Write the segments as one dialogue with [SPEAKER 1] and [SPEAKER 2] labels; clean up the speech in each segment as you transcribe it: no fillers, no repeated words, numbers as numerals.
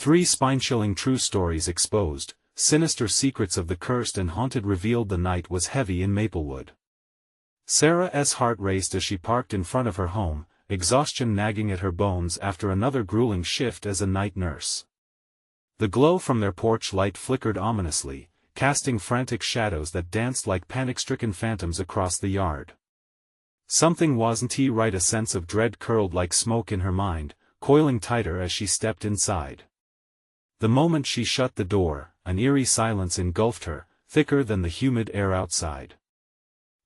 [SPEAKER 1] 3 spine-chilling true stories exposed, sinister secrets of the cursed and haunted revealed. The night was heavy in Maplewood. Sarah's heart raced as she parked in front of her home, exhaustion nagging at her bones after another grueling shift as a night nurse. The glow from their porch light flickered ominously, casting frantic shadows that danced like panic-stricken phantoms across the yard. Something wasn't right. A sense of dread curled like smoke in her mind, coiling tighter as she stepped inside. The moment she shut the door, an eerie silence engulfed her, thicker than the humid air outside.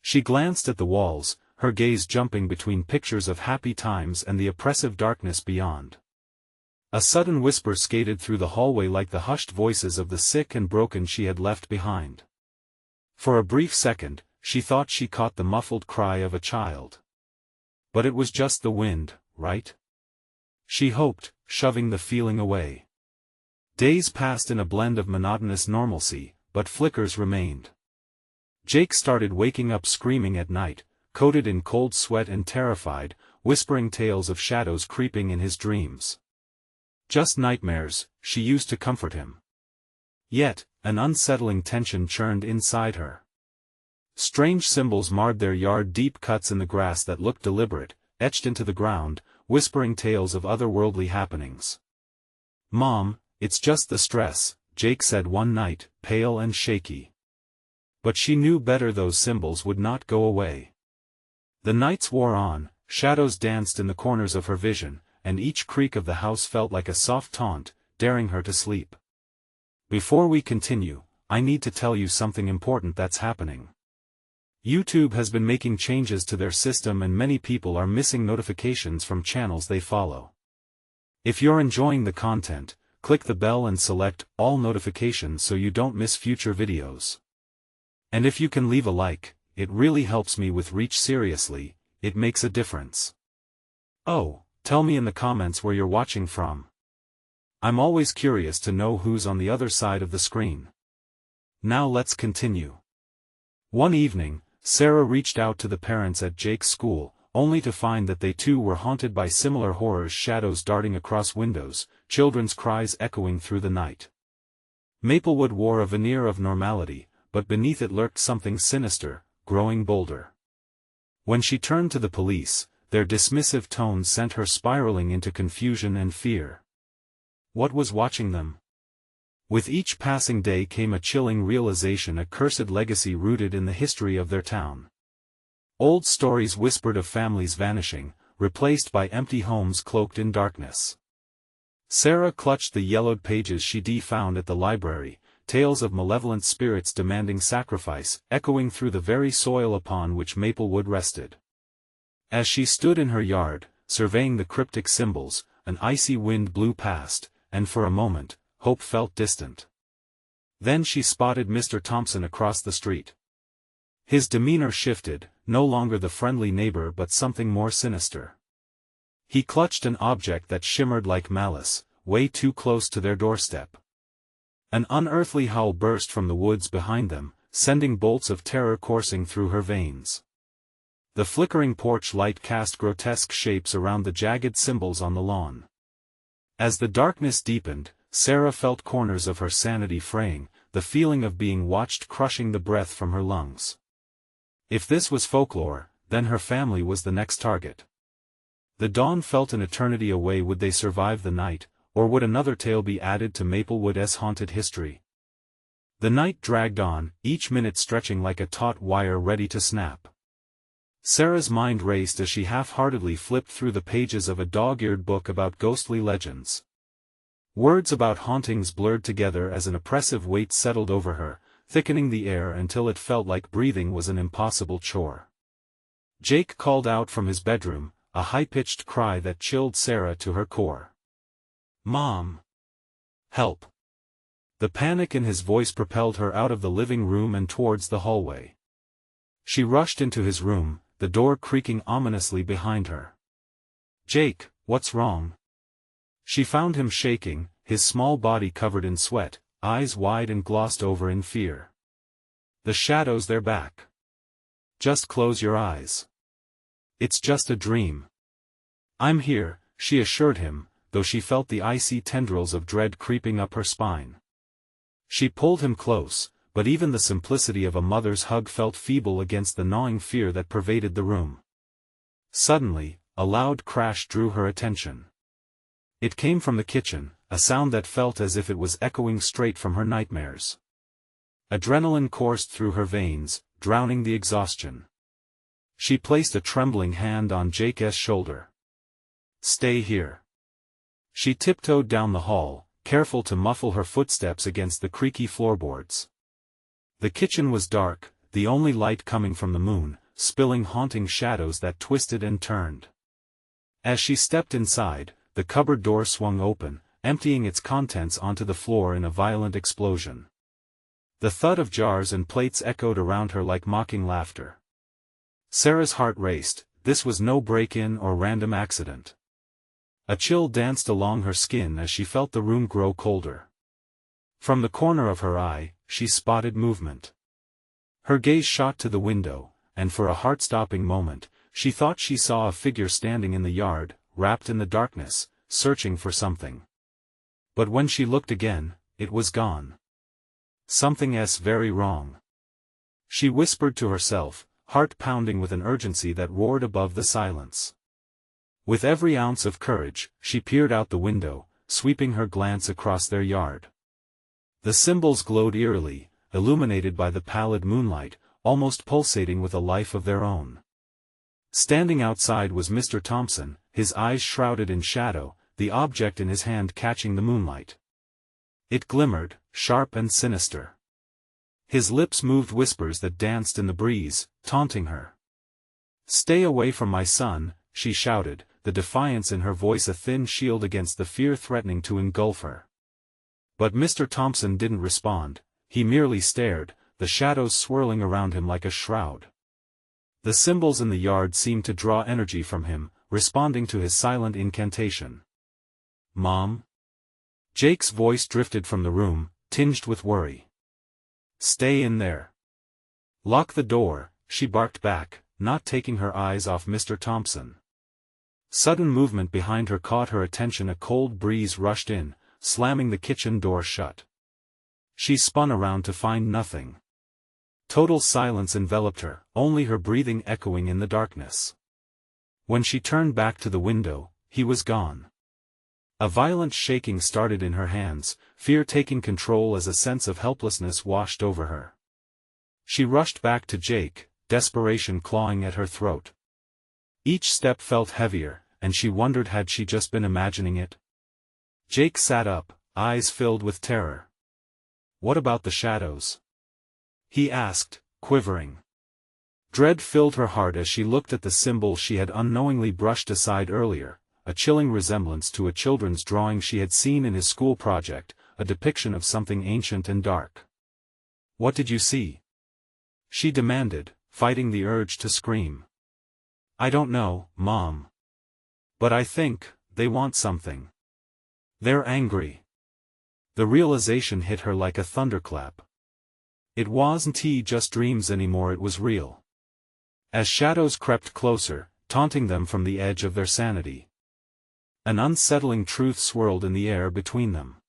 [SPEAKER 1] She glanced at the walls, her gaze jumping between pictures of happy times and the oppressive darkness beyond. A sudden whisper skated through the hallway like the hushed voices of the sick and broken she had left behind. For a brief second, she thought she caught the muffled cry of a child. But it was just the wind, right? She hoped, shoving the feeling away. Days passed in a blend of monotonous normalcy, but flickers remained. Jake started waking up screaming at night, coated in cold sweat and terrified, whispering tales of shadows creeping in his dreams. Just nightmares, she used to comfort him. Yet, an unsettling tension churned inside her. Strange symbols marred their yard, deep cuts in the grass that looked deliberate, etched into the ground, whispering tales of otherworldly happenings. "Mom, it's just the stress," Jake said one night, pale and shaky. But she knew better. Those symbols would not go away. The nights wore on, shadows danced in the corners of her vision, and each creak of the house felt like a soft taunt, daring her to sleep. Before we continue, I need to tell you something important that's happening. YouTube has been making changes to their system and many people are missing notifications from channels they follow. If you're enjoying the content, click the bell and select all notifications so you don't miss future videos. And if you can leave a like, it really helps me with reach. Seriously, it makes a difference. Oh, tell me in the comments where you're watching from. I'm always curious to know who's on the other side of the screen. Now let's continue. One evening, Sarah reached out to the parents at Jake's school, only to find that they too were haunted by similar horrors, shadows darting across windows, children's cries echoing through the night. Maplewood wore a veneer of normality, but beneath it lurked something sinister, growing bolder. When she turned to the police, their dismissive tones sent her spiraling into confusion and fear. What was watching them? With each passing day came a chilling realization, a cursed legacy rooted in the history of their town. Old stories whispered of families vanishing, replaced by empty homes cloaked in darkness. Sarah clutched the yellowed pages she found at the library, tales of malevolent spirits demanding sacrifice, echoing through the very soil upon which Maplewood rested. As she stood in her yard, surveying the cryptic symbols, an icy wind blew past, and for a moment, hope felt distant. Then she spotted Mr. Thompson across the street. His demeanor shifted, no longer the friendly neighbor but something more sinister. He clutched an object that shimmered like malice, way too close to their doorstep. An unearthly howl burst from the woods behind them, sending bolts of terror coursing through her veins. The flickering porch light cast grotesque shapes around the jagged symbols on the lawn. As the darkness deepened, Sarah felt corners of her sanity fraying, the feeling of being watched crushing the breath from her lungs. If this was folklore, then her family was the next target. The dawn felt an eternity away. Would they survive the night, or would another tale be added to Maplewood's haunted history? The night dragged on, each minute stretching like a taut wire ready to snap. Sarah's mind raced as she half-heartedly flipped through the pages of a dog-eared book about ghostly legends. Words about hauntings blurred together as an oppressive weight settled over her, thickening the air until it felt like breathing was an impossible chore. Jake called out from his bedroom, a high-pitched cry that chilled Sarah to her core. "Mom! Help!" The panic in his voice propelled her out of the living room and towards the hallway. She rushed into his room, the door creaking ominously behind her. "Jake, what's wrong?" She found him shaking, his small body covered in sweat, eyes wide and glossed over in fear. "The shadows, they're back. Just close your eyes. It's just a dream." "I'm here," she assured him, though she felt the icy tendrils of dread creeping up her spine. She pulled him close, but even the simplicity of a mother's hug felt feeble against the gnawing fear that pervaded the room. Suddenly, a loud crash drew her attention. It came from the kitchen, a sound that felt as if it was echoing straight from her nightmares. Adrenaline coursed through her veins, drowning the exhaustion. She placed a trembling hand on Jake's shoulder. "Stay here." She tiptoed down the hall, careful to muffle her footsteps against the creaky floorboards. The kitchen was dark, the only light coming from the moon, spilling haunting shadows that twisted and turned. As she stepped inside, the cupboard door swung open, emptying its contents onto the floor in a violent explosion. The thud of jars and plates echoed around her like mocking laughter. Sarah's heart raced. This was no break-in or random accident. A chill danced along her skin as she felt the room grow colder. From the corner of her eye, she spotted movement. Her gaze shot to the window, and for a heart-stopping moment, she thought she saw a figure standing in the yard, wrapped in the darkness, searching for something. But when she looked again, it was gone. Something's very wrong. She whispered to herself, heart pounding with an urgency that roared above the silence. With every ounce of courage, she peered out the window, sweeping her glance across their yard. The symbols glowed eerily, illuminated by the pallid moonlight, almost pulsating with a life of their own. Standing outside was Mr. Thompson, his eyes shrouded in shadow, the object in his hand catching the moonlight. It glimmered, sharp and sinister. His lips moved whispers that danced in the breeze, taunting her. "Stay away from my son," she shouted, the defiance in her voice a thin shield against the fear threatening to engulf her. But Mr. Thompson didn't respond, he merely stared, the shadows swirling around him like a shroud. The symbols in the yard seemed to draw energy from him, responding to his silent incantation. "Mom?" Jake's voice drifted from the room, tinged with worry. "Stay in there. Lock the door," she barked back, not taking her eyes off Mr. Thompson. Sudden movement behind her caught her attention. A cold breeze rushed in, slamming the kitchen door shut. She spun around to find nothing. Total silence enveloped her, only her breathing echoing in the darkness. When she turned back to the window, he was gone. A violent shaking started in her hands, fear taking control as a sense of helplessness washed over her. She rushed back to Jake, desperation clawing at her throat. Each step felt heavier, and she wondered had she just been imagining it. Jake sat up, eyes filled with terror. "What about the shadows?" he asked, quivering. Dread filled her heart as she looked at the symbol she had unknowingly brushed aside earlier, a chilling resemblance to a children's drawing she had seen in his school project, a depiction of something ancient and dark. "What did you see?" she demanded, fighting the urge to scream. "I don't know, Mom. But I think they want something. They're angry." The realization hit her like a thunderclap. It wasn't just dreams anymore, it was real. As shadows crept closer, taunting them from the edge of their sanity. An unsettling truth swirled in the air between them.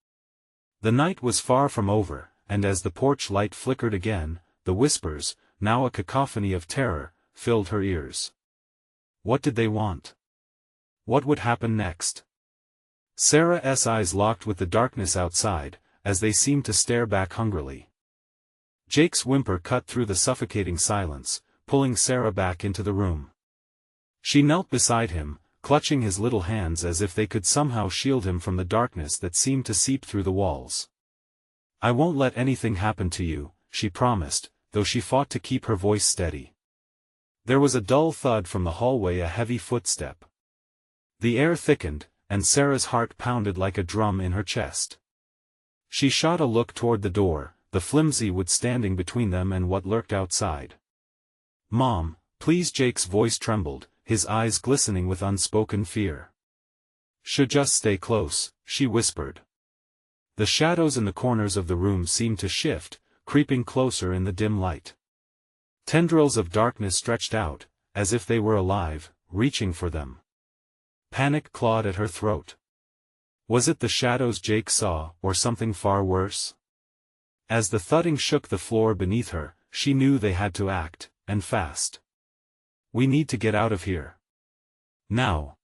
[SPEAKER 1] The night was far from over, and as the porch light flickered again, the whispers, now a cacophony of terror, filled her ears. What did they want? What would happen next? Sarah's eyes locked with the darkness outside, as they seemed to stare back hungrily. Jake's whimper cut through the suffocating silence, pulling Sarah back into the room. She knelt beside him, clutching his little hands as if they could somehow shield him from the darkness that seemed to seep through the walls. "I won't let anything happen to you," she promised, though she fought to keep her voice steady. There was a dull thud from the hallway, a heavy footstep. The air thickened, and Sarah's heart pounded like a drum in her chest. She shot a look toward the door, the flimsy wood standing between them and what lurked outside. "Mom, please." Jake's voice trembled, his eyes glistening with unspoken fear. "Should just stay close," she whispered. The shadows in the corners of the room seemed to shift, creeping closer in the dim light. Tendrils of darkness stretched out, as if they were alive, reaching for them. Panic clawed at her throat. Was it the shadows Jake saw, or something far worse? As the thudding shook the floor beneath her, she knew they had to act, and fast. We need to get out of here. Now.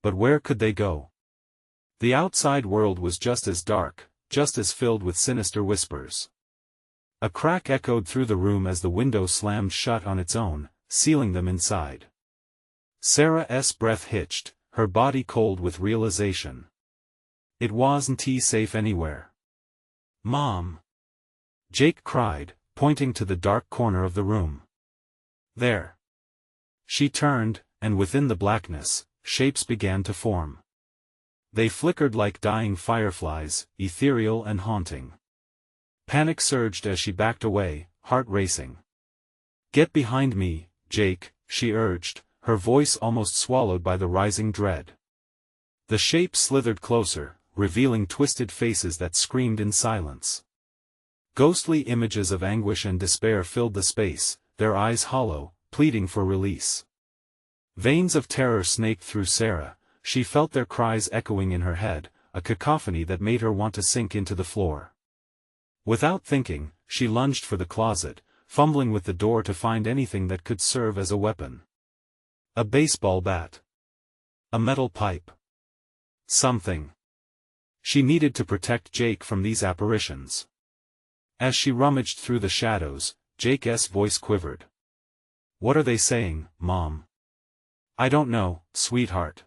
[SPEAKER 1] But where could they go? The outside world was just as dark, just as filled with sinister whispers. A crack echoed through the room as the window slammed shut on its own, sealing them inside. Sarah's breath hitched, her body cold with realization. It wasn't safe anywhere. Mom! Jake cried, pointing to the dark corner of the room. There. She turned, and within the blackness, shapes began to form. They flickered like dying fireflies, ethereal and haunting. Panic surged as she backed away, heart racing. Get behind me, Jake, she urged, her voice almost swallowed by the rising dread. The shapes slithered closer, revealing twisted faces that screamed in silence. Ghostly images of anguish and despair filled the space, their eyes hollow, pleading for release. Veins of terror snaked through Sarah, she felt their cries echoing in her head, a cacophony that made her want to sink into the floor. Without thinking, she lunged for the closet, fumbling with the door to find anything that could serve as a weapon. A baseball bat. A metal pipe. Something. She needed to protect Jake from these apparitions. As she rummaged through the shadows, Jake's voice quivered. What are they saying, Mom? I don't know, sweetheart.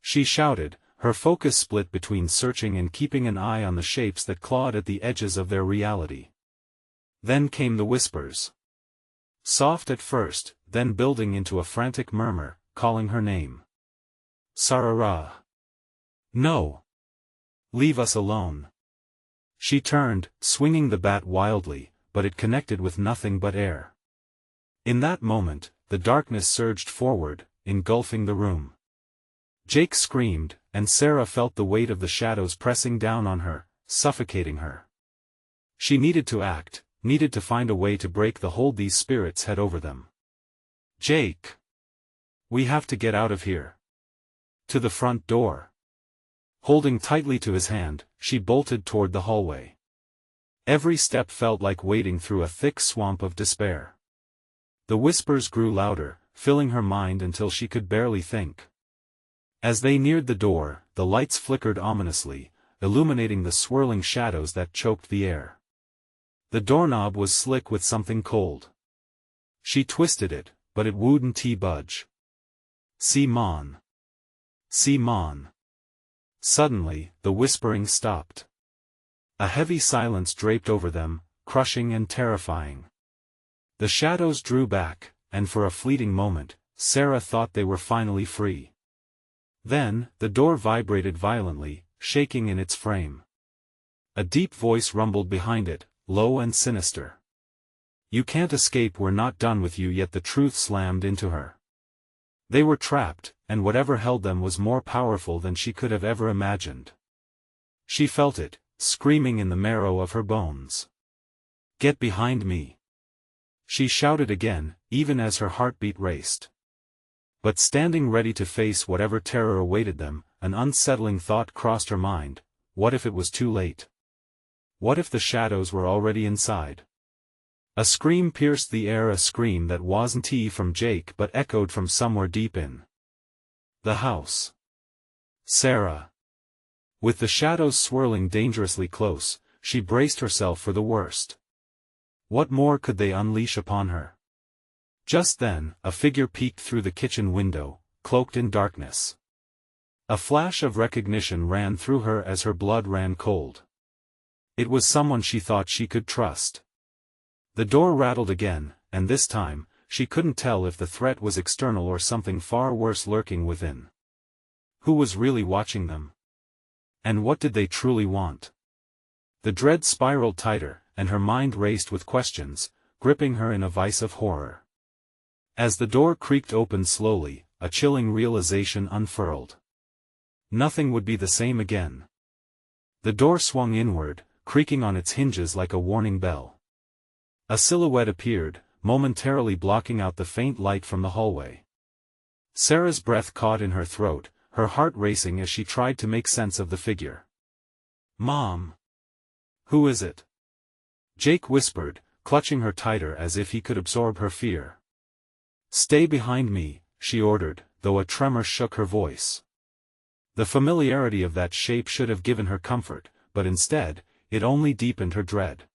[SPEAKER 1] She shouted, her focus split between searching and keeping an eye on the shapes that clawed at the edges of their reality. Then came the whispers. Soft at first, then building into a frantic murmur, calling her name. Sarah. No. Leave us alone. She turned, swinging the bat wildly, but it connected with nothing but air. In that moment, the darkness surged forward, engulfing the room. Jake screamed, and Sarah felt the weight of the shadows pressing down on her, suffocating her. She needed to act, needed to find a way to break the hold these spirits had over them. Jake! We have to get out of here. To the front door. Holding tightly to his hand, she bolted toward the hallway. Every step felt like wading through a thick swamp of despair. The whispers grew louder, filling her mind until she could barely think. As they neared the door, the lights flickered ominously, illuminating the swirling shadows that choked the air. The doorknob was slick with something cold. She twisted it, but it wouldn't budge. Simon. Simon. Suddenly, the whispering stopped. A heavy silence draped over them, crushing and terrifying. The shadows drew back, and for a fleeting moment, Sarah thought they were finally free. Then, the door vibrated violently, shaking in its frame. A deep voice rumbled behind it, low and sinister. You can't escape, we're not done with you yet. The truth slammed into her. They were trapped, and whatever held them was more powerful than she could have ever imagined. She felt it, screaming in the marrow of her bones. Get behind me! She shouted again, even as her heartbeat raced. But standing ready to face whatever terror awaited them, an unsettling thought crossed her mind: what if it was too late? What if the shadows were already inside? A scream pierced the air, a scream that wasn't from Jake but echoed from somewhere deep in the house. Sarah. With the shadows swirling dangerously close, she braced herself for the worst. What more could they unleash upon her? Just then, a figure peeked through the kitchen window, cloaked in darkness. A flash of recognition ran through her as her blood ran cold. It was someone she thought she could trust. The door rattled again, and this time, she couldn't tell if the threat was external or something far worse lurking within. Who was really watching them? And what did they truly want? The dread spiraled tighter, and her mind raced with questions, gripping her in a vice of horror. As the door creaked open slowly, a chilling realization unfurled. Nothing would be the same again. The door swung inward, creaking on its hinges like a warning bell. A silhouette appeared, momentarily blocking out the faint light from the hallway. Sarah's breath caught in her throat, her heart racing as she tried to make sense of the figure. "Mom! Who is it?" Jake whispered, clutching her tighter as if he could absorb her fear. "Stay behind me," she ordered, though a tremor shook her voice. The familiarity of that shape should have given her comfort, but instead, it only deepened her dread.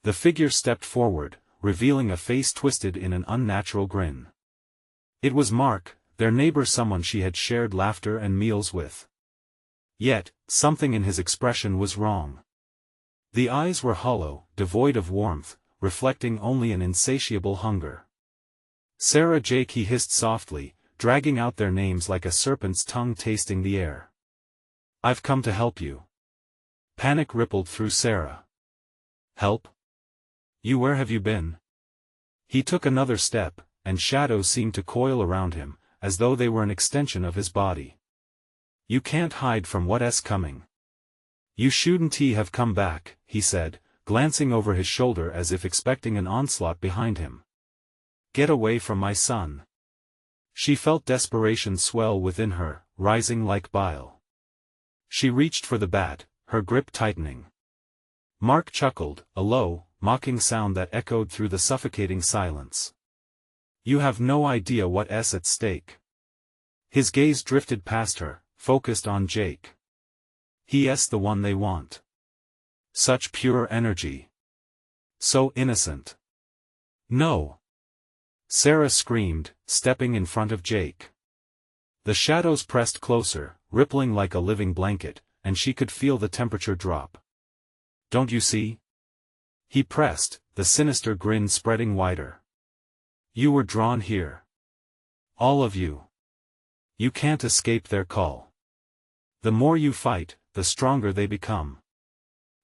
[SPEAKER 1] The figure stepped forward, revealing a face twisted in an unnatural grin. It was Mark, their neighbor, someone she had shared laughter and meals with. Yet, something in his expression was wrong. The eyes were hollow, devoid of warmth, reflecting only an insatiable hunger. "Sarah, Jake," he hissed softly, dragging out their names like a serpent's tongue tasting the air. "I've come to help you." Panic rippled through Sarah. "Help? You? Where have you been?" He took another step, and shadows seemed to coil around him, as though they were an extension of his body. "You can't hide from what's coming. You shouldn't have come back," he said, glancing over his shoulder as if expecting an onslaught behind him. "Get away from my son." She felt desperation swell within her, rising like bile. She reached for the bat, her grip tightening. Mark chuckled, a low, mocking sound that echoed through the suffocating silence. "You have no idea what's at stake." His gaze drifted past her, focused on Jake. "He's the one they want. Such pure energy. So innocent." "No!" Sarah screamed, stepping in front of Jake. The shadows pressed closer, rippling like a living blanket, and she could feel the temperature drop. "Don't you see?" He pressed, the sinister grin spreading wider. "You were drawn here. All of you. You can't escape their call. The more you fight, the stronger they become."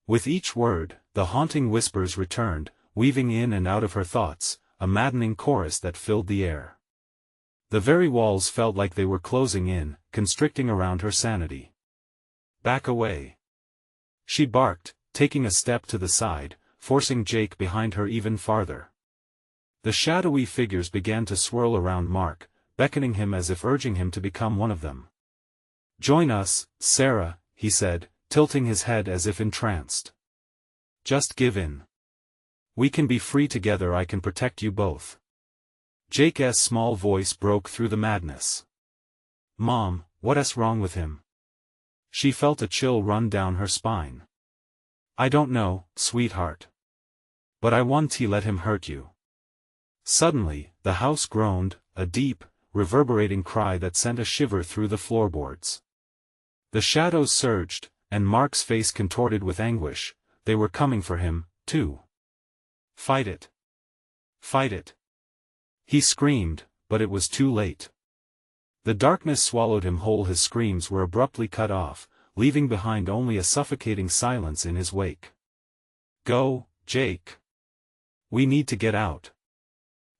[SPEAKER 1] With each word, the haunting whispers returned, weaving in and out of her thoughts, a maddening chorus that filled the air. The very walls felt like they were closing in, constricting around her sanity. "Back away!" she barked, taking a step to the side, forcing Jake behind her even farther. The shadowy figures began to swirl around Mark, beckoning him as if urging him to become one of them. "Join us, Sarah," he said, tilting his head as if entranced. "Just give in. We can be free together. I can protect you both." Jake's small voice broke through the madness. "Mom, what's wrong with him?" She felt a chill run down her spine. "I don't know, sweetheart. But I won't let him hurt you." Suddenly, the house groaned, a deep, reverberating cry that sent a shiver through the floorboards. The shadows surged, and Mark's face contorted with anguish. They were coming for him, too. "Fight it! Fight it!" he screamed, but it was too late. The darkness swallowed him whole. His screams were abruptly cut off, leaving behind only a suffocating silence in his wake. "Go, Jake. We need to get out."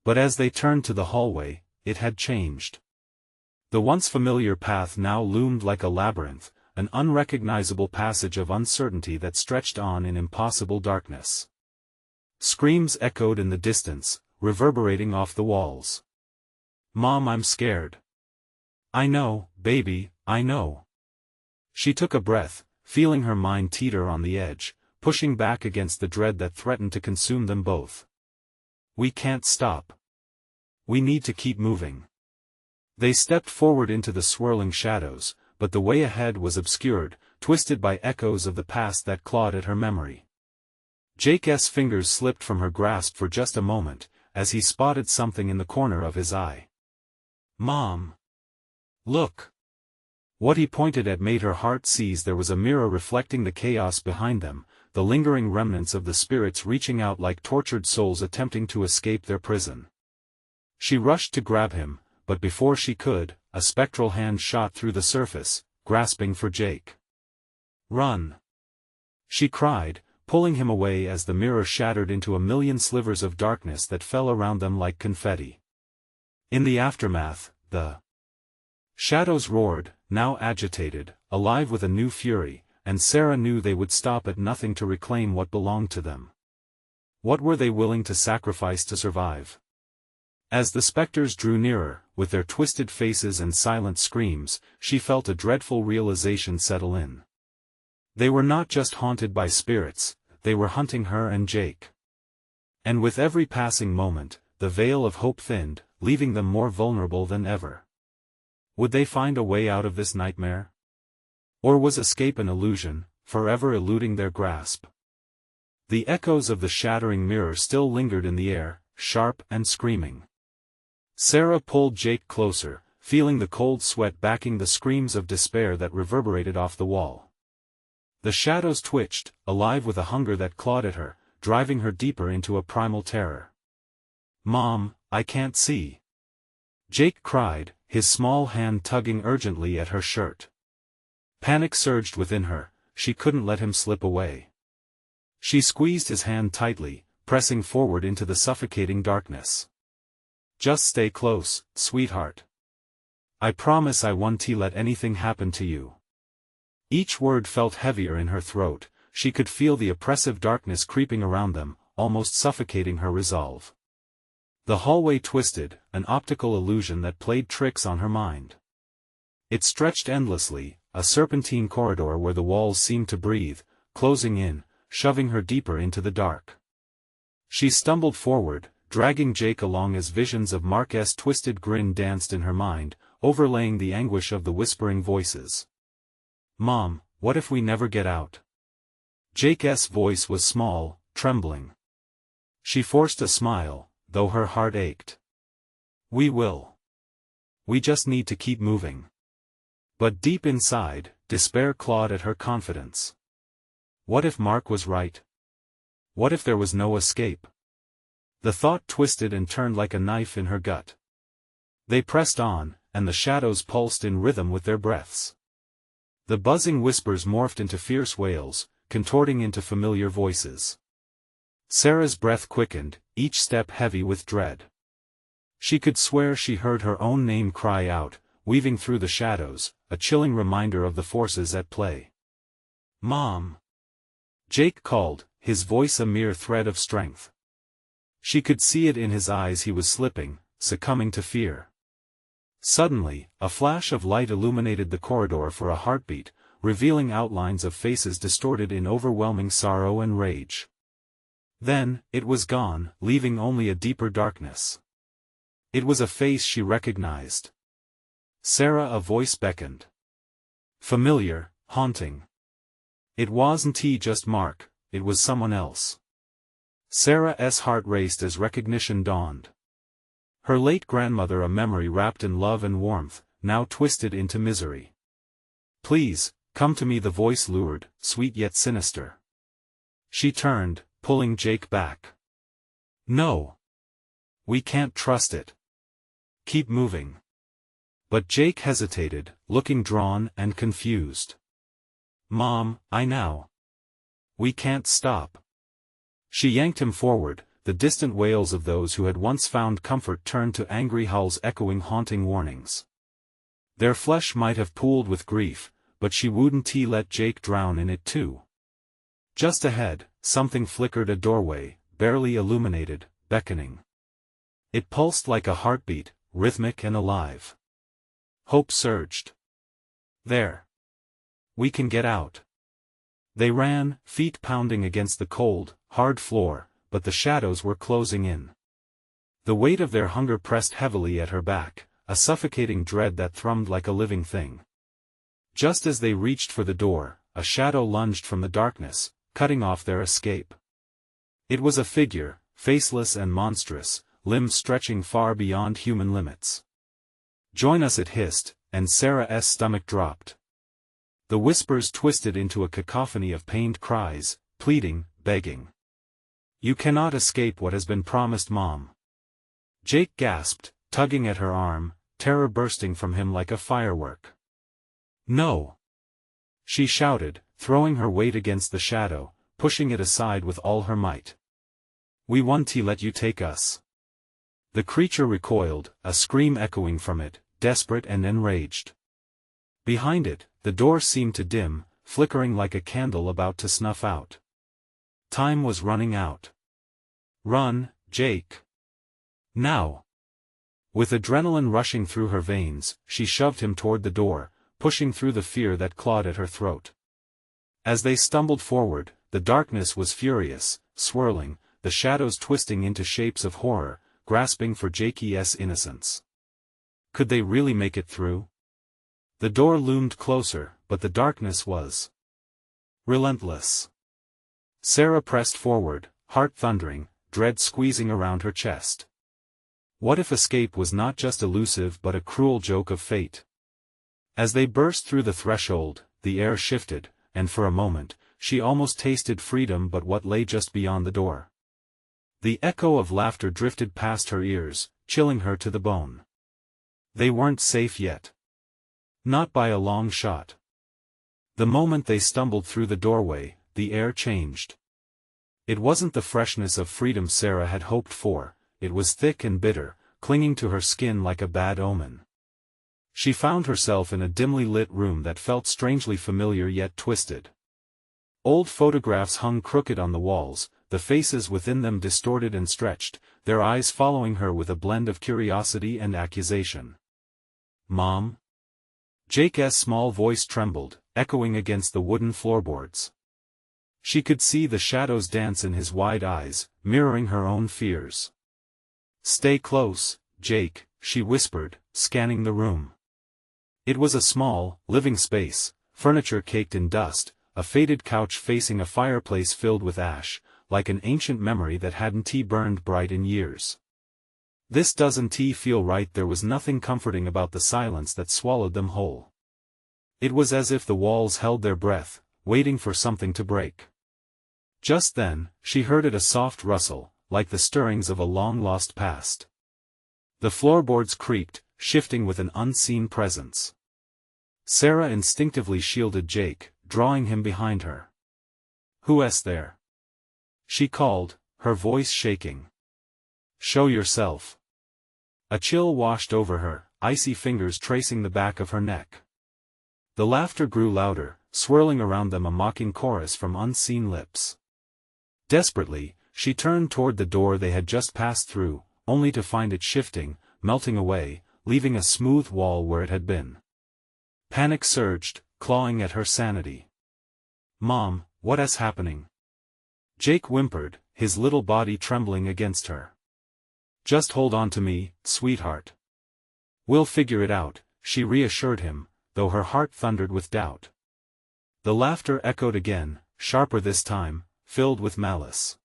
[SPEAKER 1] But as they turned to the hallway, it had changed. The once familiar path now loomed like a labyrinth, an unrecognizable passage of uncertainty that stretched on in impossible darkness. Screams echoed in the distance, reverberating off the walls. "Mom, I'm scared." "I know, baby, I know." She took a breath, feeling her mind teeter on the edge, pushing back against the dread that threatened to consume them both. "We can't stop. We need to keep moving." They stepped forward into the swirling shadows, but the way ahead was obscured, twisted by echoes of the past that clawed at her memory. Jake's fingers slipped from her grasp for just a moment, as he spotted something in the corner of his eye. "Mom! Look!" What he pointed at made her heart seize. There was a mirror reflecting the chaos behind them, the lingering remnants of the spirits reaching out like tortured souls attempting to escape their prison. She rushed to grab him, but before she could, a spectral hand shot through the surface, grasping for Jake. "Run!" she cried, pulling him away as the mirror shattered into a million slivers of darkness that fell around them like confetti. In the aftermath, the shadows roared, now agitated, alive with a new fury, and Sarah knew they would stop at nothing to reclaim what belonged to them. What were they willing to sacrifice to survive? As the specters drew nearer, with their twisted faces and silent screams, she felt a dreadful realization settle in. They were not just haunted by spirits, they were hunting her and Jake. And with every passing moment, the veil of hope thinned, leaving them more vulnerable than ever. Would they find a way out of this nightmare? Or was escape an illusion, forever eluding their grasp? The echoes of the shattering mirror still lingered in the air, sharp and screaming. Sarah pulled Jake closer, feeling the cold sweat backing the screams of despair that reverberated off the wall. The shadows twitched, alive with a hunger that clawed at her, driving her deeper into a primal terror. "Mom, I can't see," Jake cried, his small hand tugging urgently at her shirt. Panic surged within her, she couldn't let him slip away. She squeezed his hand tightly, pressing forward into the suffocating darkness. "Just stay close, sweetheart. I promise I won't let anything happen to you." Each word felt heavier in her throat, she could feel the oppressive darkness creeping around them, almost suffocating her resolve. The hallway twisted, an optical illusion that played tricks on her mind. It stretched endlessly, a serpentine corridor where the walls seemed to breathe, closing in, shoving her deeper into the dark. She stumbled forward, dragging Jake along as visions of Mark's twisted grin danced in her mind, overlaying the anguish of the whispering voices. "Mom, what if we never get out?" Jake's voice was small, trembling. She forced a smile, though her heart ached. "We will. We just need to keep moving." But deep inside, despair clawed at her confidence. What if Mark was right? What if there was no escape? The thought twisted and turned like a knife in her gut. They pressed on, and the shadows pulsed in rhythm with their breaths. The buzzing whispers morphed into fierce wails, contorting into familiar voices. Sarah's breath quickened, each step heavy with dread. She could swear she heard her own name cry out, weaving through the shadows, a chilling reminder of the forces at play. "Mom!" Jake called, his voice a mere thread of strength. She could see it in his eyes, he was slipping, succumbing to fear. Suddenly, a flash of light illuminated the corridor for a heartbeat, revealing outlines of faces distorted in overwhelming sorrow and rage. Then, it was gone, leaving only a deeper darkness. It was a face she recognized. "Sarah," a voice beckoned. Familiar, haunting. It wasn't just Mark, it was someone else. Sarah's heart raced as recognition dawned. Her late grandmother, a memory wrapped in love and warmth, now twisted into misery. "Please, come to me," the voice lured, sweet yet sinister. She turned, pulling Jake back. "No. We can't trust it. Keep moving." But Jake hesitated, looking drawn and confused. "Mom, I know. We can't stop." She yanked him forward, the distant wails of those who had once found comfort turned to angry howls echoing haunting warnings. Their flesh might have pooled with grief, but she wouldn't let Jake drown in it too. Just ahead, something flickered, a doorway, barely illuminated, beckoning. It pulsed like a heartbeat, rhythmic and alive. Hope surged. "There. We can get out." They ran, feet pounding against the cold, hard floor, but the shadows were closing in. The weight of their hunger pressed heavily at her back, a suffocating dread that thrummed like a living thing. Just as they reached for the door, a shadow lunged from the darkness, cutting off their escape. It was a figure, faceless and monstrous, limbs stretching far beyond human limits. "Join us," it hissed, and Sarah's stomach dropped. The whispers twisted into a cacophony of pained cries, pleading, begging. "You cannot escape what has been promised, Mom." Jake gasped, tugging at her arm, terror bursting from him like a firework. "No!" she shouted, throwing her weight against the shadow, pushing it aside with all her might. "We won't let you take us." The creature recoiled, a scream echoing from it, desperate and enraged. Behind it, the door seemed to dim, flickering like a candle about to snuff out. Time was running out. "Run, Jake. Now!" With adrenaline rushing through her veins, she shoved him toward the door, pushing through the fear that clawed at her throat. As they stumbled forward, the darkness was furious, swirling, the shadows twisting into shapes of horror, grasping for Jake's innocence. Could they really make it through? The door loomed closer, but the darkness was relentless. Sarah pressed forward, heart thundering, dread squeezing around her chest. What if escape was not just elusive but a cruel joke of fate? As they burst through the threshold, the air shifted, and for a moment, she almost tasted freedom but what lay just beyond the door. The echo of laughter drifted past her ears, chilling her to the bone. They weren't safe yet. Not by a long shot. The moment they stumbled through the doorway, the air changed. It wasn't the freshness of freedom Sarah had hoped for, it was thick and bitter, clinging to her skin like a bad omen. She found herself in a dimly lit room that felt strangely familiar yet twisted. Old photographs hung crooked on the walls, the faces within them distorted and stretched, their eyes following her with a blend of curiosity and accusation. "Mom?" Jake's small voice trembled, echoing against the wooden floorboards. She could see the shadows dance in his wide eyes, mirroring her own fears. "Stay close, Jake," she whispered, scanning the room. It was a small, living space, furniture caked in dust, a faded couch facing a fireplace filled with ash, like an ancient memory that hadn't burned bright in years. This doesn't feel right. There was nothing comforting about the silence that swallowed them whole. It was as if the walls held their breath, waiting for something to break. Just then, she heard a soft rustle, like the stirrings of a long-lost past. The floorboards creaked, shifting with an unseen presence. Sarah instinctively shielded Jake, drawing him behind her. "Who's there?" she called, her voice shaking. "Show yourself." A chill washed over her, icy fingers tracing the back of her neck. The laughter grew louder, swirling around them a mocking chorus from unseen lips. Desperately, she turned toward the door they had just passed through, only to find it shifting, melting away, leaving a smooth wall where it had been. Panic surged, clawing at her sanity. "Mom, what's happening?" Jake whimpered, his little body trembling against her. "Just hold on to me, sweetheart. We'll figure it out," she reassured him, though her heart thundered with doubt. The laughter echoed again, sharper this time, filled with malice.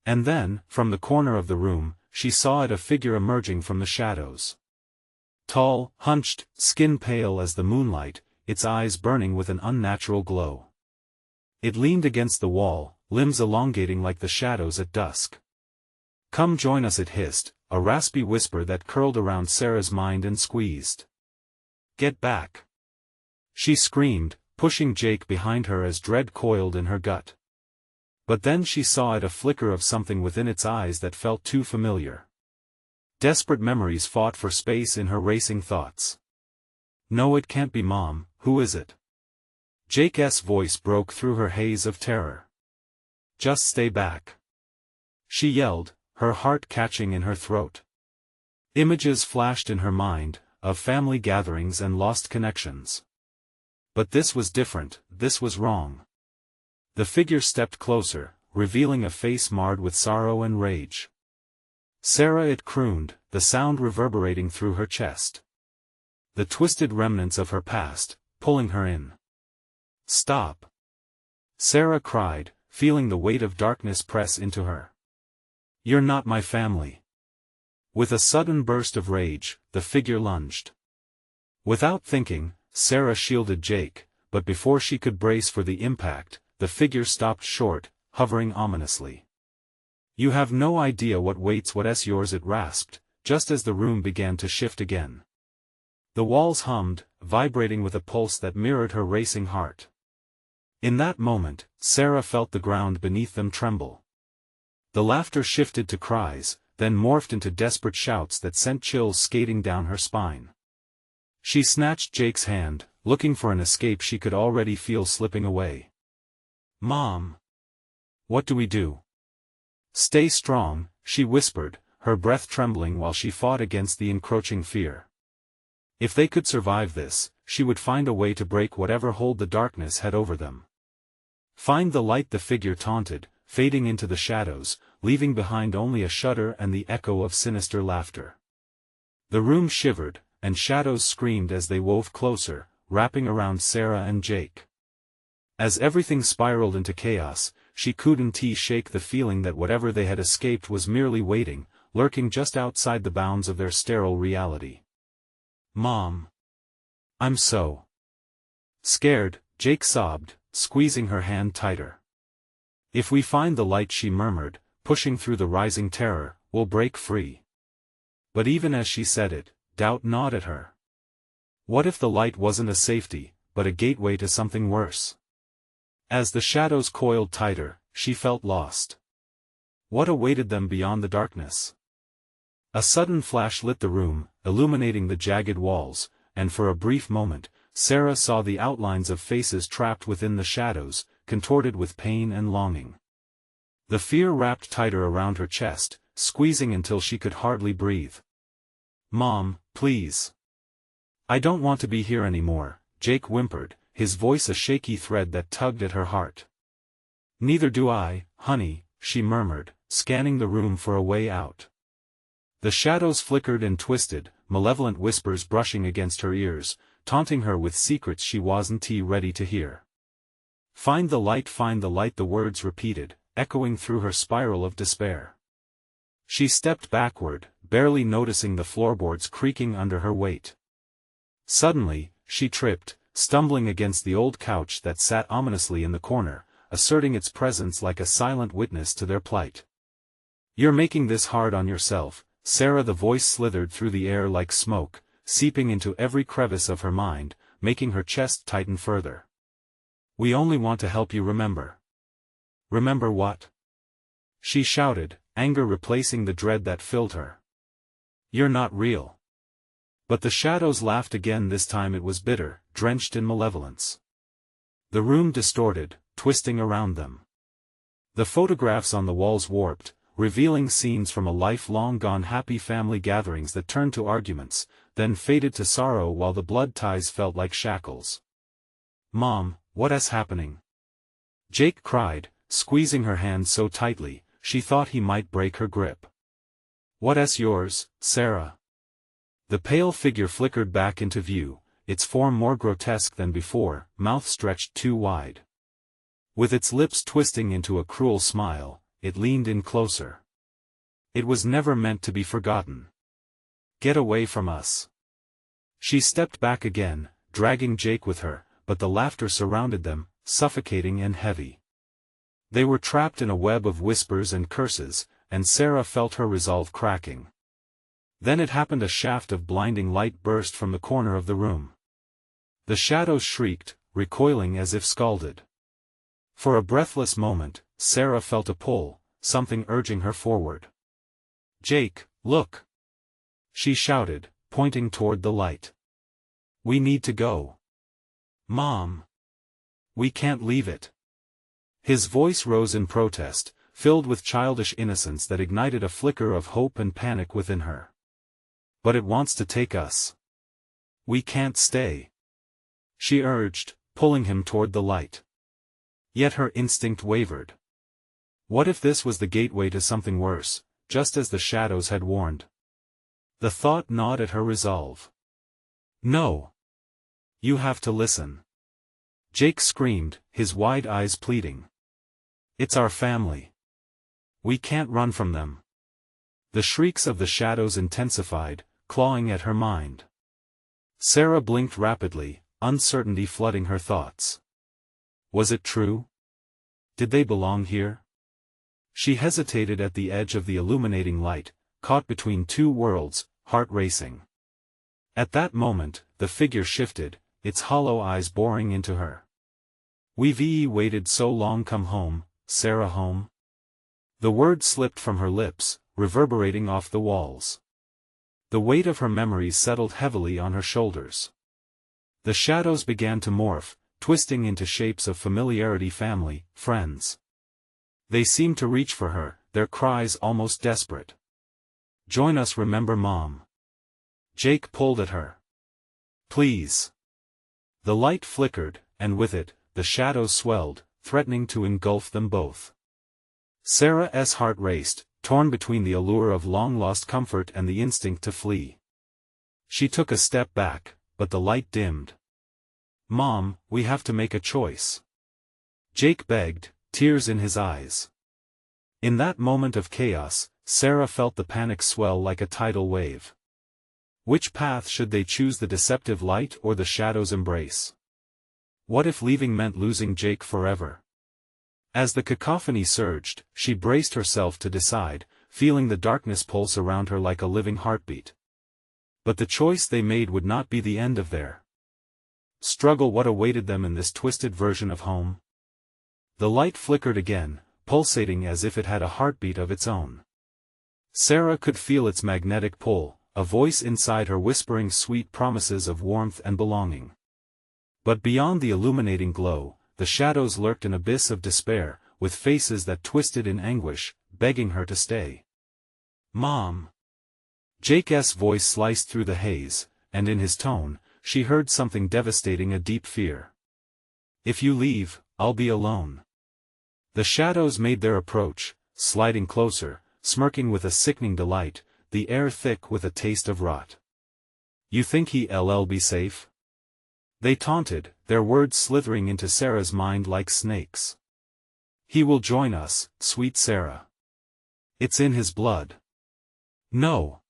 [SPEAKER 1] And then, from the corner of the room, she saw a figure emerging from the shadows. Tall, hunched, skin pale as the moonlight, its eyes burning with an unnatural glow. It leaned against the wall, limbs elongating like the shadows at dusk. "Come join us," it hissed, a raspy whisper that curled around Sarah's mind and squeezed. "Get back!" she screamed, pushing Jake behind her as dread coiled in her gut. But then she saw a flicker of something within its eyes that felt too familiar. Desperate memories fought for space in her racing thoughts. "No, it can't be Mom. Who is it?" Jake's voice broke through her haze of terror. "Just stay back," she yelled, her heart catching in her throat. Images flashed in her mind, of family gatherings and lost connections. But this was different, this was wrong. The figure stepped closer, revealing a face marred with sorrow and rage. "Sarah," it crooned, the sound reverberating through her chest. The twisted remnants of her past, pulling her in. "Stop!" Sarah cried, feeling the weight of darkness press into her. "You're not my family." With a sudden burst of rage, the figure lunged. Without thinking, Sarah shielded Jake, but before she could brace for the impact, the figure stopped short, hovering ominously. "You have no idea what waits what's yours," it rasped, just as the room began to shift again. The walls hummed, vibrating with a pulse that mirrored her racing heart. In that moment, Sarah felt the ground beneath them tremble. The laughter shifted to cries, then morphed into desperate shouts that sent chills skating down her spine. She snatched Jake's hand, looking for an escape she could already feel slipping away. "Mom! What do we do?" "Stay strong," she whispered, her breath trembling while she fought against the encroaching fear. If they could survive this, she would find a way to break whatever hold the darkness had over them. Find the light, the figure taunted, fading into the shadows, leaving behind only a shudder and the echo of sinister laughter. The room shivered, and shadows screamed as they wove closer, wrapping around Sarah and Jake. As everything spiraled into chaos, she couldn't shake the feeling that whatever they had escaped was merely waiting, lurking just outside the bounds of their sterile reality. "Mom. I'm so scared," Jake sobbed, squeezing her hand tighter. "If we find the light," she murmured, pushing through the rising terror, "we'll break free." But even as she said it, doubt gnawed at her. What if the light wasn't a safety, but a gateway to something worse? As the shadows coiled tighter, she felt lost. What awaited them beyond the darkness? A sudden flash lit the room, illuminating the jagged walls, and for a brief moment, Sarah saw the outlines of faces trapped within the shadows, contorted with pain and longing. The fear wrapped tighter around her chest, squeezing until she could hardly breathe. "Mom, please. I don't want to be here anymore," Jake whimpered, his voice a shaky thread that tugged at her heart. "Neither do I, honey," she murmured, scanning the room for a way out. The shadows flickered and twisted, malevolent whispers brushing against her ears, taunting her with secrets she wasn't ready to hear. Find the light," the words repeated, echoing through her spiral of despair. She stepped backward, barely noticing the floorboards creaking under her weight. Suddenly, she tripped, stumbling against the old couch that sat ominously in the corner, asserting its presence like a silent witness to their plight. "You're making this hard on yourself, Sarah," the voice slithered through the air like smoke, seeping into every crevice of her mind, making her chest tighten further. "We only want to help you remember." "Remember what?" she shouted, anger replacing the dread that filled her. "You're not real." But the shadows laughed again. This time it was bitter, drenched in malevolence. The room distorted, twisting around them. The photographs on the walls warped, revealing scenes from a life long gone, happy family gatherings that turned to arguments, then faded to sorrow while the blood ties felt like shackles. "Mom, what is happening?" Jake cried, squeezing her hand so tightly, she thought he might break her grip. "What is yours, Sarah?" The pale figure flickered back into view, its form more grotesque than before, mouth stretched too wide. With its lips twisting into a cruel smile, it leaned in closer. "It was never meant to be forgotten. Get away from us." She stepped back again, dragging Jake with her, but the laughter surrounded them, suffocating and heavy. They were trapped in a web of whispers and curses, and Sarah felt her resolve cracking. Then it happened. A shaft of blinding light burst from the corner of the room. The shadows shrieked, recoiling as if scalded. For a breathless moment, Sarah felt a pull, something urging her forward. "Jake, look!" she shouted, pointing toward the light. "We need to go." "Mom! We can't leave it." His voice rose in protest, filled with childish innocence that ignited a flicker of hope and panic within her. "But it wants to take us. We can't stay," she urged, pulling him toward the light. Yet her instinct wavered. What if this was the gateway to something worse, just as the shadows had warned? The thought gnawed at her resolve. "No. You have to listen," Jake screamed, his wide eyes pleading. "It's our family. We can't run from them." The shrieks of the shadows intensified, clawing at her mind. Sarah blinked rapidly, uncertainty flooding her thoughts. Was it true? Did they belong here? She hesitated at the edge of the illuminating light, caught between two worlds, heart racing. At that moment, the figure shifted, its hollow eyes boring into her. "We've waited so long. Come home, Sarah, home." The word slipped from her lips, reverberating off the walls. The weight of her memories settled heavily on her shoulders. The shadows began to morph, twisting into shapes of familiarity, family, friends. They seemed to reach for her, their cries almost desperate. Join us, remember Mom. Jake pulled at her. Please. The light flickered, and with it, the shadows swelled, threatening to engulf them both. Sarah's heart raced, torn between the allure of long-lost comfort and the instinct to flee. She took a step back, but the light dimmed. Mom, we have to make a choice. Jake begged, tears in his eyes. In that moment of chaos, Sarah felt the panic swell like a tidal wave. Which path should they choose, the deceptive light or the shadow's embrace? What if leaving meant losing Jake forever? As the cacophony surged, she braced herself to decide, feeling the darkness pulse around her like a living heartbeat. But the choice they made would not be the end of their struggle. What awaited them in this twisted version of home? The light flickered again, pulsating as if it had a heartbeat of its own. Sarah could feel its magnetic pull, a voice inside her whispering sweet promises of warmth and belonging. But beyond the illuminating glow, the shadows lurked an abyss of despair, with faces that twisted in anguish, begging her to stay. Mom! Jake's voice sliced through the haze, and in his tone, she heard something devastating, a deep fear. If you leave, I'll be alone. The shadows made their approach, sliding closer, smirking with a sickening delight, the air thick with a taste of rot. You think he'll be safe? They taunted, their words slithering into Sarah's mind like snakes. He will join us, sweet Sarah. It's in his blood. No.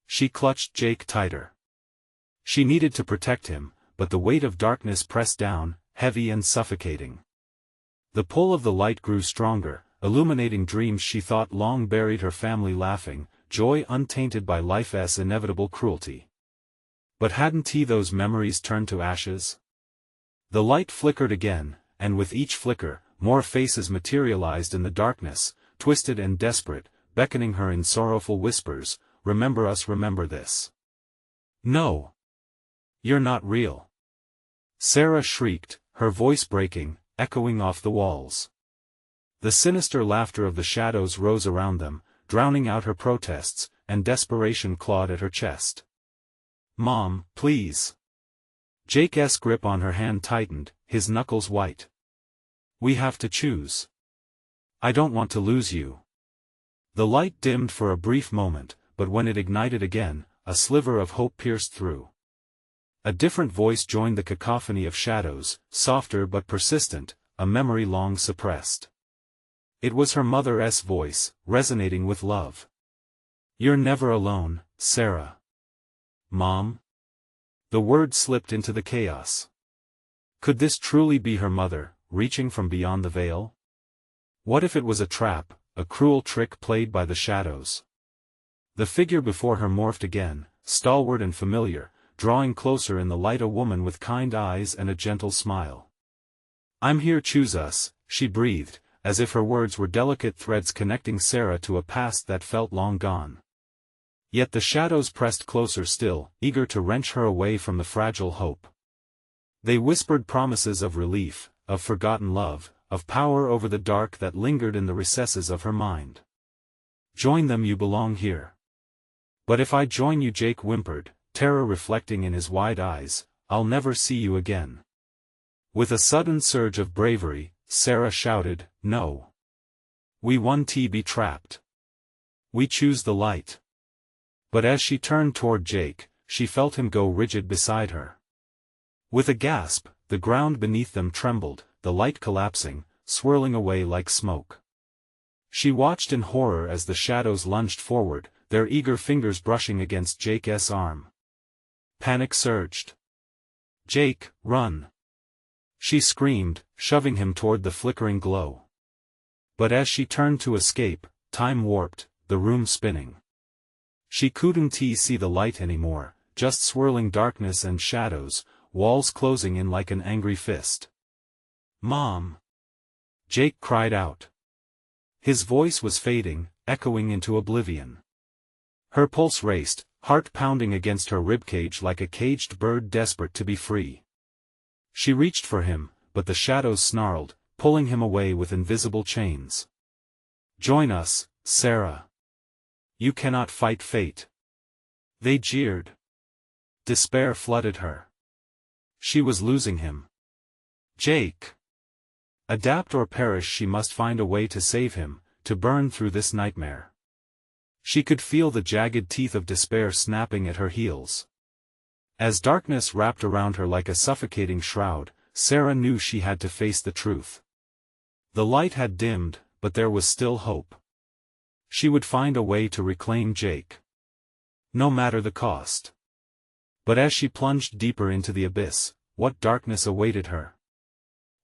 [SPEAKER 1] She clutched Jake tighter. She needed to protect him, but the weight of darkness pressed down, heavy and suffocating. The pull of the light grew stronger, illuminating dreams she thought long buried, her family laughing, joy untainted by life's inevitable cruelty. But hadn't those memories turned to ashes? The light flickered again, and with each flicker, more faces materialized in the darkness, twisted and desperate, beckoning her in sorrowful whispers, remember us, remember this. No. You're not real. Sarah shrieked, her voice breaking, echoing off the walls. The sinister laughter of the shadows rose around them, drowning out her protests, and desperation clawed at her chest. Mom, please. Jake's grip on her hand tightened, his knuckles white. We have to choose. I don't want to lose you. The light dimmed for a brief moment, but when it ignited again, a sliver of hope pierced through. A different voice joined the cacophony of shadows, softer but persistent, a memory long suppressed. It was her mother's voice, resonating with love. You're never alone, Sarah. Mom? The word slipped into the chaos. Could this truly be her mother, reaching from beyond the veil? What if it was a trap, a cruel trick played by the shadows? The figure before her morphed again, stalwart and familiar, drawing closer in the light, a woman with kind eyes and a gentle smile. I'm here, choose us, she breathed, as if her words were delicate threads connecting Sarah to a past that felt long gone. Yet the shadows pressed closer still, eager to wrench her away from the fragile hope. They whispered promises of relief, of forgotten love, of power over the dark that lingered in the recesses of her mind. Join them, you belong here. But if I join you, Jake whimpered, terror reflecting in his wide eyes, I'll never see you again. With a sudden surge of bravery, Sarah shouted, no. We won't be trapped. We choose the light. But as she turned toward Jake, she felt him go rigid beside her. With a gasp, the ground beneath them trembled, the light collapsing, swirling away like smoke. She watched in horror as the shadows lunged forward, their eager fingers brushing against Jake's arm. Panic surged. Jake, run! She screamed, shoving him toward the flickering glow. But as she turned to escape, time warped, the room spinning. She couldn't see the light anymore, just swirling darkness and shadows, walls closing in like an angry fist. Mom! Jake cried out. His voice was fading, echoing into oblivion. Her pulse raced, heart pounding against her ribcage like a caged bird desperate to be free. She reached for him, but the shadows snarled, pulling him away with invisible chains. Join us, Sarah. You cannot fight fate. They jeered. Despair flooded her. She was losing him. Jake. Adapt or perish. She must find a way to save him, to burn through this nightmare. She could feel the jagged teeth of despair snapping at her heels. As darkness wrapped around her like a suffocating shroud, Sarah knew she had to face the truth. The light had dimmed, but there was still hope. She would find a way to reclaim Jake. No matter the cost. But as she plunged deeper into the abyss, what darkness awaited her?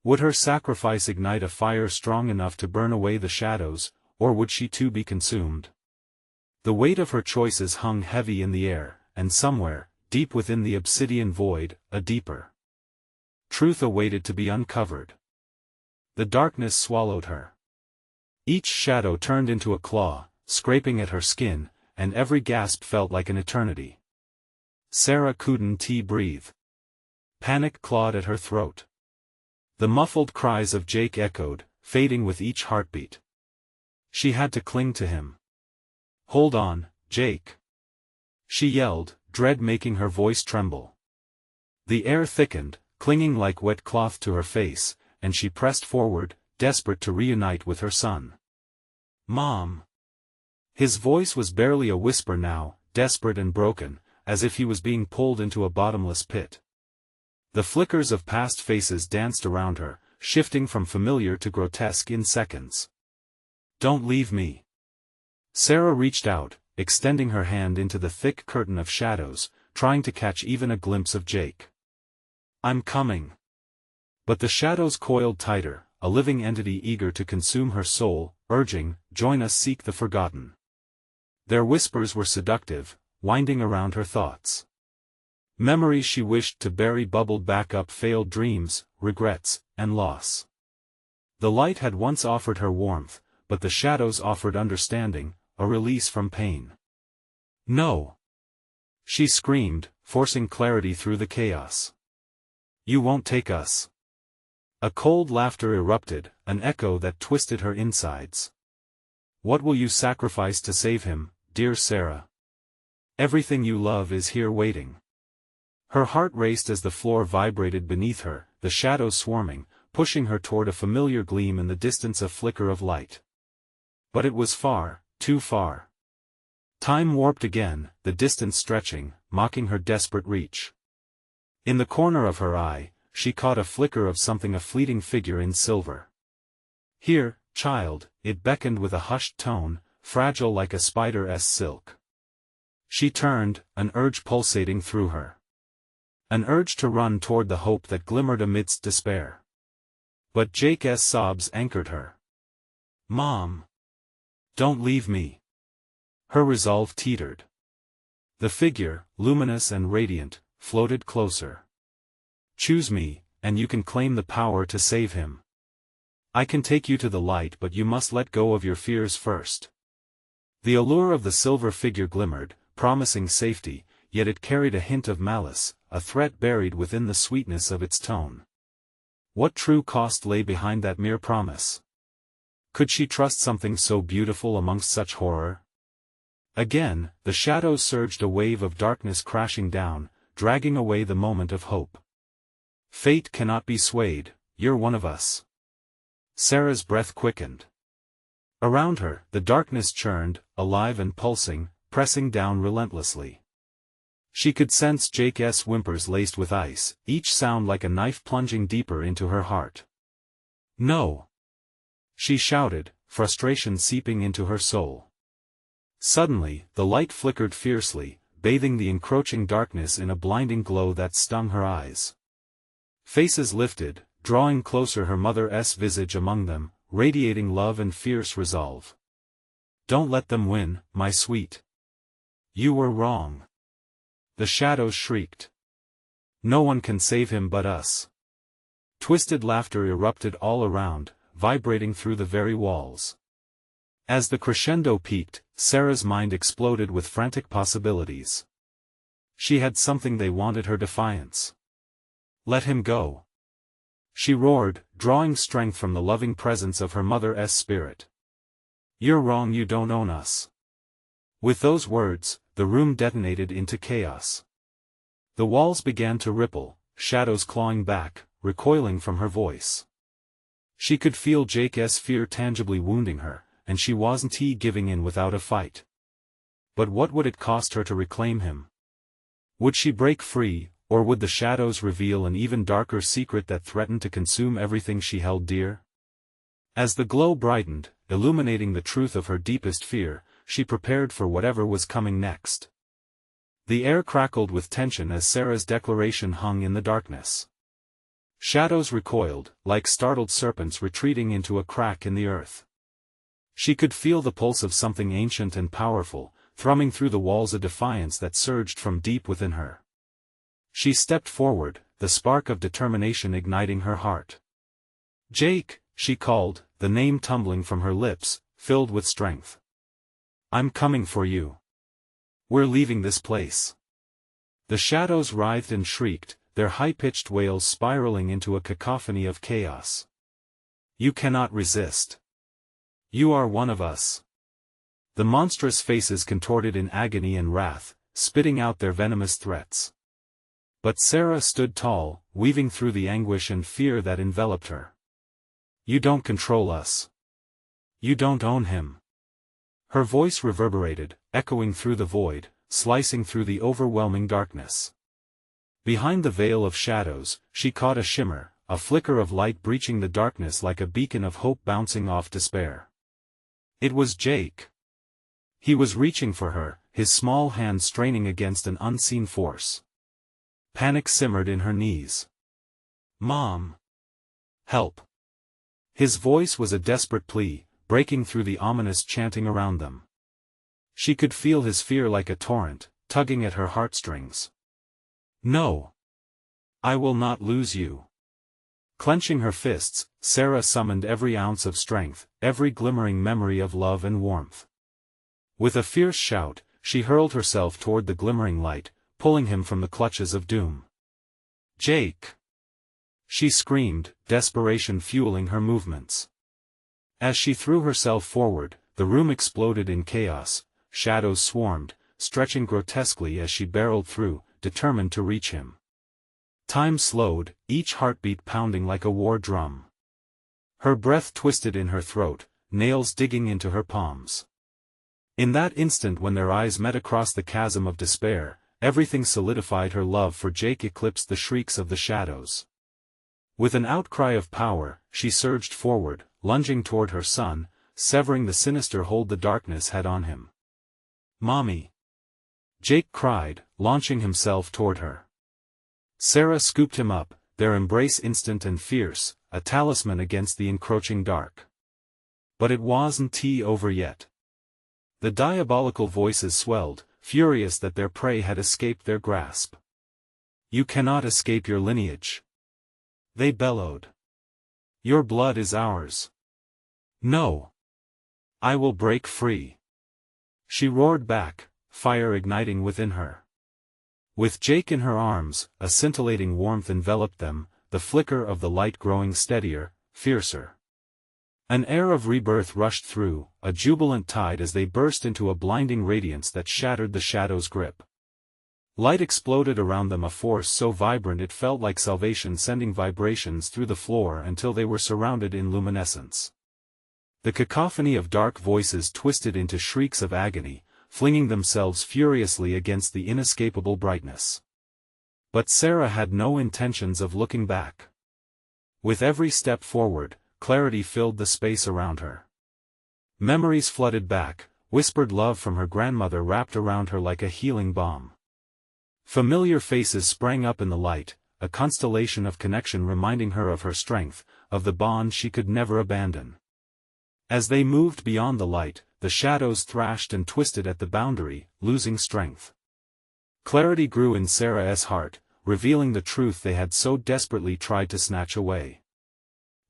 [SPEAKER 1] Would her sacrifice ignite a fire strong enough to burn away the shadows, or would she too be consumed? The weight of her choices hung heavy in the air, and somewhere, deep within the obsidian void, a deeper truth awaited to be uncovered. The darkness swallowed her. Each shadow turned into a claw, scraping at her skin, and every gasp felt like an eternity. Sarah couldn't breathe. Panic clawed at her throat. The muffled cries of Jake echoed, fading with each heartbeat. She had to cling to him. Hold on, Jake. She yelled, dread making her voice tremble. The air thickened, clinging like wet cloth to her face, and she pressed forward, desperate to reunite with her son. Mom. His voice was barely a whisper now, desperate and broken, as if he was being pulled into a bottomless pit. The flickers of past faces danced around her, shifting from familiar to grotesque in seconds. Don't leave me. Sarah reached out, extending her hand into the thick curtain of shadows, trying to catch even a glimpse of Jake. I'm coming. But the shadows coiled tighter, a living entity eager to consume her soul, urging, join us, seek the forgotten. Their whispers were seductive, winding around her thoughts. Memories she wished to bury bubbled back up, failed dreams, regrets, and loss. The light had once offered her warmth, but the shadows offered understanding, a release from pain. No! She screamed, forcing clarity through the chaos. You won't take us. A cold laughter erupted, an echo that twisted her insides. What will you sacrifice to save him, dear Sarah? Everything you love is here waiting. Her heart raced as the floor vibrated beneath her, the shadows swarming, pushing her toward a familiar gleam in the distance, a flicker of light. But it was far, too far. Time warped again, the distance stretching, mocking her desperate reach. In the corner of her eye, she caught a flicker of something, a fleeting figure in silver. Here, child, it beckoned with a hushed tone, fragile like a spider's silk. She turned, an urge pulsating through her. An urge to run toward the hope that glimmered amidst despair. But Jake's sobs anchored her. Mom! Don't leave me. Her resolve teetered. The figure, luminous and radiant, floated closer. Choose me, and you can claim the power to save him. I can take you to the light, but you must let go of your fears first. The allure of the silver figure glimmered, promising safety, yet it carried a hint of malice, a threat buried within the sweetness of its tone. What true cost lay behind that mere promise? Could she trust something so beautiful amongst such horror? Again, the shadows surged, a wave of darkness crashing down, dragging away the moment of hope. Fate cannot be swayed, you're one of us. Sarah's breath quickened. Around her, the darkness churned, alive and pulsing, pressing down relentlessly. She could sense Jake's whimpers laced with ice, each sound like a knife plunging deeper into her heart. No! She shouted, frustration seeping into her soul. Suddenly, the light flickered fiercely, bathing the encroaching darkness in a blinding glow that stung her eyes. Faces lifted, drawing closer, her mother's visage among them, radiating love and fierce resolve. Don't let them win, my sweet. You were wrong. The shadows shrieked. No one can save him but us. Twisted laughter erupted all around, vibrating through the very walls. As the crescendo peaked, Sarah's mind exploded with frantic possibilities. She had something they wanted, her defiance. Let him go. She roared, drawing strength from the loving presence of her mother's spirit. You're wrong, you don't own us. With those words, the room detonated into chaos. The walls began to ripple, shadows clawing back, recoiling from her voice. She could feel Jake's fear tangibly wounding her, and she wasn't giving in without a fight. But what would it cost her to reclaim him? Would she break free, or would the shadows reveal an even darker secret that threatened to consume everything she held dear? As the glow brightened, illuminating the truth of her deepest fear, she prepared for whatever was coming next. The air crackled with tension as Sarah's declaration hung in the darkness. Shadows recoiled, like startled serpents retreating into a crack in the earth. She could feel the pulse of something ancient and powerful, thrumming through the walls, a defiance that surged from deep within her. She stepped forward, the spark of determination igniting her heart. "Jake," she called, the name tumbling from her lips, filled with strength. "I'm coming for you. We're leaving this place." The shadows writhed and shrieked, their high-pitched wails spiraling into a cacophony of chaos. "You cannot resist. You are one of us." The monstrous faces contorted in agony and wrath, spitting out their venomous threats. But Sarah stood tall, weaving through the anguish and fear that enveloped her. "You don't control us. You don't own him." Her voice reverberated, echoing through the void, slicing through the overwhelming darkness. Behind the veil of shadows, she caught a shimmer, a flicker of light breaching the darkness like a beacon of hope bouncing off despair. It was Jake. He was reaching for her, his small hand straining against an unseen force. Panic simmered in her knees. "Mom! Help!" His voice was a desperate plea, breaking through the ominous chanting around them. She could feel his fear like a torrent, tugging at her heartstrings. "No! I will not lose you." Clenching her fists, Sarah summoned every ounce of strength, every glimmering memory of love and warmth. With a fierce shout, she hurled herself toward the glimmering light, pulling him from the clutches of doom. "Jake!" she screamed, desperation fueling her movements. As she threw herself forward, the room exploded in chaos, shadows swarmed, stretching grotesquely as she barreled through, determined to reach him. Time slowed, each heartbeat pounding like a war drum. Her breath twisted in her throat, nails digging into her palms. In that instant when their eyes met across the chasm of despair, everything solidified. Her love for Jake eclipsed the shrieks of the shadows. With an outcry of power, she surged forward, lunging toward her son, severing the sinister hold the darkness had on him. "Mommy!" Jake cried, launching himself toward her. Sarah scooped him up, their embrace instant and fierce, a talisman against the encroaching dark. But it wasn't over yet. The diabolical voices swelled, furious that their prey had escaped their grasp. "You cannot escape your lineage," they bellowed. "Your blood is ours." "No! I will break free," she roared back, fire igniting within her. With Jake in her arms, a scintillating warmth enveloped them, the flicker of the light growing steadier, fiercer. An air of rebirth rushed through, a jubilant tide as they burst into a blinding radiance that shattered the shadow's grip. Light exploded around them, a force so vibrant it felt like salvation, sending vibrations through the floor until they were surrounded in luminescence. The cacophony of dark voices twisted into shrieks of agony, flinging themselves furiously against the inescapable brightness. But Sarah had no intentions of looking back. With every step forward, clarity filled the space around her. Memories flooded back, whispered love from her grandmother wrapped around her like a healing balm. Familiar faces sprang up in the light, a constellation of connection reminding her of her strength, of the bond she could never abandon. As they moved beyond the light, the shadows thrashed and twisted at the boundary, losing strength. Clarity grew in Sarah's heart, revealing the truth they had so desperately tried to snatch away.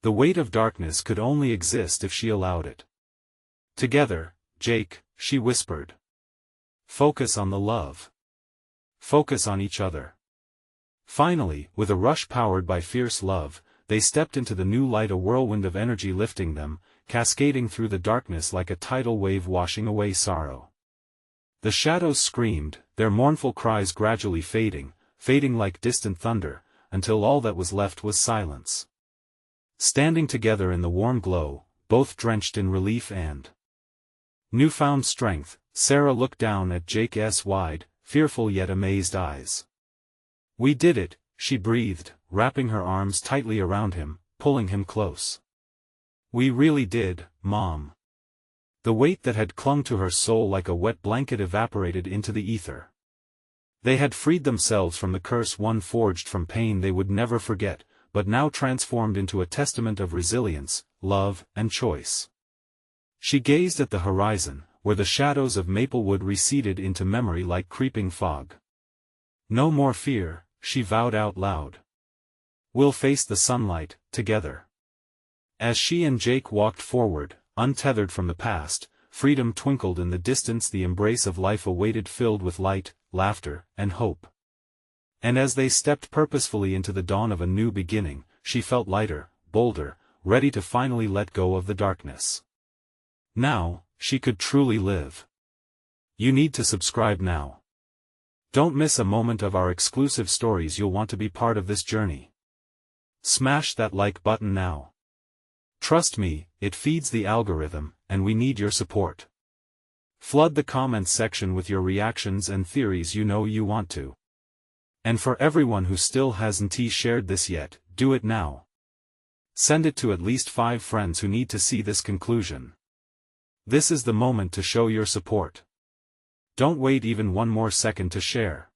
[SPEAKER 1] The weight of darkness could only exist if she allowed it. "Together, Jake," she whispered. "Focus on the love. Focus on each other." Finally, with a rush powered by fierce love, they stepped into the new light, a whirlwind of energy lifting them, cascading through the darkness like a tidal wave washing away sorrow. The shadows screamed, their mournful cries gradually fading like distant thunder, until all that was left was silence. Standing together in the warm glow, both drenched in relief and newfound strength, Sarah looked down at Jake's wide, fearful yet amazed eyes. "We did it," she breathed, wrapping her arms tightly around him, pulling him close. "We really did, Mom." The weight that had clung to her soul like a wet blanket evaporated into the ether. They had freed themselves from the curse, one forged from pain they would never forget, but now transformed into a testament of resilience, love, and choice. She gazed at the horizon, where the shadows of Maplewood receded into memory like creeping fog. "No more fear," she vowed out loud. "We'll face the sunlight, together." As she and Jake walked forward, untethered from the past, freedom twinkled in the distance, the embrace of life awaited, filled with light, laughter, and hope. And as they stepped purposefully into the dawn of a new beginning, she felt lighter, bolder, ready to finally let go of the darkness. Now, she could truly live. You need to subscribe now. Don't miss a moment of our exclusive stories. You'll want to be part of this journey. Smash that like button now. Trust me, it feeds the algorithm, and we need your support. Flood the comments section with your reactions and theories. You know you want to. And for everyone who still hasn't shared this yet, do it now. Send it to at least 5 friends who need to see this conclusion. This is the moment to show your support. Don't wait even one more second to share.